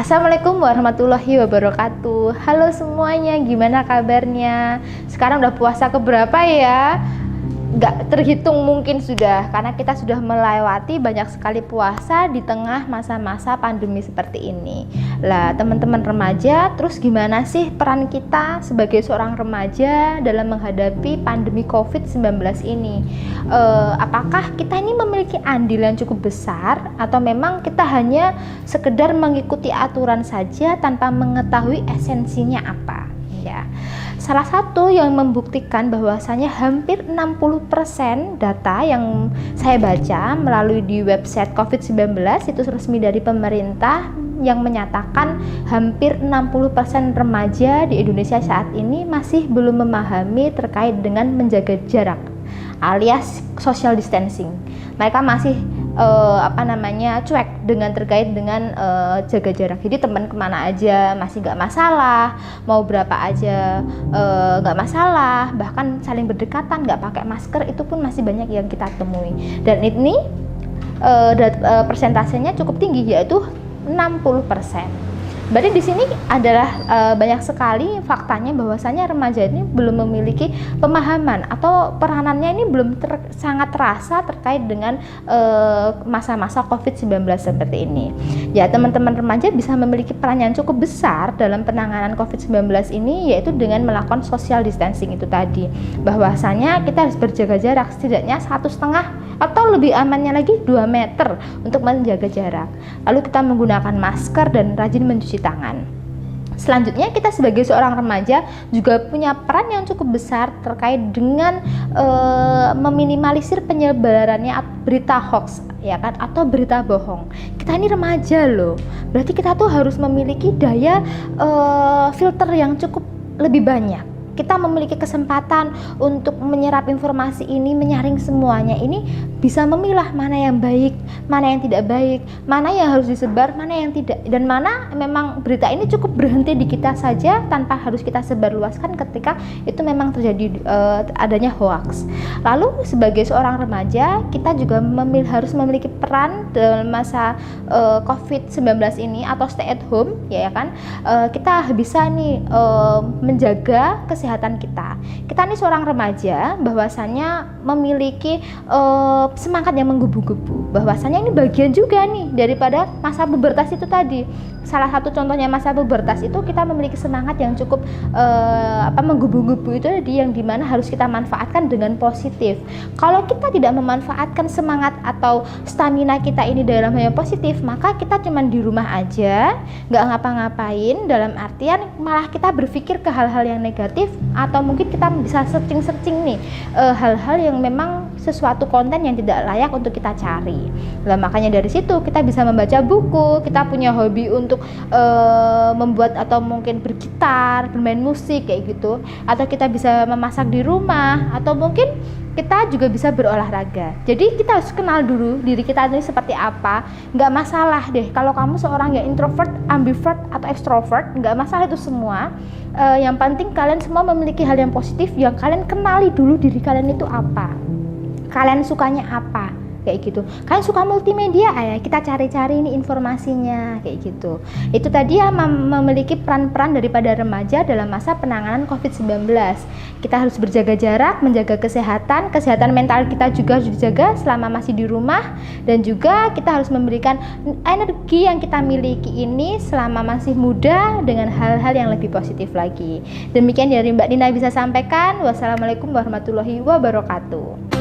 Assalamualaikum warahmatullahi wabarakatuh. Halo semuanya, gimana kabarnya? Sekarang udah puasa keberapa ya? Nggak terhitung mungkin sudah, karena kita sudah melewati banyak sekali puasa di tengah masa-masa pandemi seperti ini. Lah teman-teman remaja, terus gimana sih peran kita sebagai seorang remaja dalam menghadapi pandemi COVID-19 ini? Apakah kita ini memiliki andil yang cukup besar, atau memang kita hanya sekedar mengikuti aturan saja tanpa mengetahui esensinya apa? Ya, salah satu yang membuktikan bahwasanya hampir 60% data yang saya baca melalui di website COVID-19 itu resmi dari pemerintah yang menyatakan hampir 60% remaja di Indonesia saat ini masih belum memahami terkait dengan menjaga jarak alias social distancing. Mereka masih cuek dengan terkait dengan jaga jarak. Jadi teman kemana aja masih nggak masalah, mau berapa aja nggak masalah, bahkan saling berdekatan nggak pakai masker itu pun masih banyak yang kita temui. Dan ini persentasenya cukup tinggi, yaitu 60%. Berarti di sini adalah banyak sekali faktanya bahwasanya remaja ini belum memiliki pemahaman atau peranannya ini belum sangat terasa terkait dengan masa-masa COVID-19 seperti ini. Ya, teman-teman remaja bisa memiliki peran yang cukup besar dalam penanganan COVID-19 ini, yaitu dengan melakukan social distancing itu tadi. Bahwasanya kita harus berjaga jarak setidaknya 1,5 atau lebih amannya lagi 2 meter untuk menjaga jarak. Lalu kita menggunakan masker dan rajin mencuci tangan. Selanjutnya, kita sebagai seorang remaja juga punya peran yang cukup besar terkait dengan meminimalisir penyebarannya berita hoax, ya kan, atau berita bohong. Kita ini remaja loh, berarti kita tuh harus memiliki daya filter yang cukup lebih banyak. Kita memiliki kesempatan untuk menyerap informasi ini, menyaring semuanya ini, bisa memilah mana yang baik, mana yang tidak baik, mana yang harus disebar, mana yang tidak, dan mana memang berita ini cukup berhenti di kita saja tanpa harus kita sebarluaskan ketika itu memang terjadi adanya hoax. Lalu sebagai seorang remaja, kita juga harus memiliki peran dalam masa COVID-19 ini atau stay at home, ya kan. Kita bisa nih menjaga kesehatan kita. Kita nih seorang remaja bahwasanya memiliki semangat yang menggebu-gebu. Bahwasanya ini bagian juga nih daripada masa pubertas itu tadi. Salah satu contohnya masa pubertas itu kita memiliki semangat yang cukup menggebu-gebu itu tadi, yang dimana harus kita manfaatkan dengan positif. Kalau kita tidak memanfaatkan semangat atau stamina kita ini dalam hal yang positif, maka kita cuman di rumah aja, nggak ngapa-ngapain, dalam artian malah kita berpikir ke hal-hal yang negatif, atau mungkin kita bisa searching nih hal-hal yang memang sesuatu konten yang tidak layak untuk kita cari. Nah, makanya dari situ kita bisa membaca buku, kita punya hobi untuk membuat atau mungkin bergitar, bermain musik kayak gitu, atau kita bisa memasak di rumah, atau mungkin kita juga bisa berolahraga. Jadi kita harus kenal dulu diri kita ini seperti apa. Nggak masalah deh kalau kamu seorang yang introvert, ambivert, atau extrovert, nggak masalah itu semua. Yang penting kalian semua memiliki hal yang positif, yang kalian kenali dulu diri kalian itu apa, kalian sukanya apa, kayak gitu. Kalian suka multimedia, kita cari-cari ini informasinya, kayak gitu. Itu tadi ya, memiliki peran-peran daripada remaja dalam masa penanganan COVID-19. Kita harus berjaga jarak, menjaga kesehatan mental kita juga harus dijaga selama masih di rumah, dan juga kita harus memberikan energi yang kita miliki ini selama masih muda dengan hal-hal yang lebih positif lagi. Demikian dari Mbak Nina bisa sampaikan. Wassalamualaikum warahmatullahi wabarakatuh.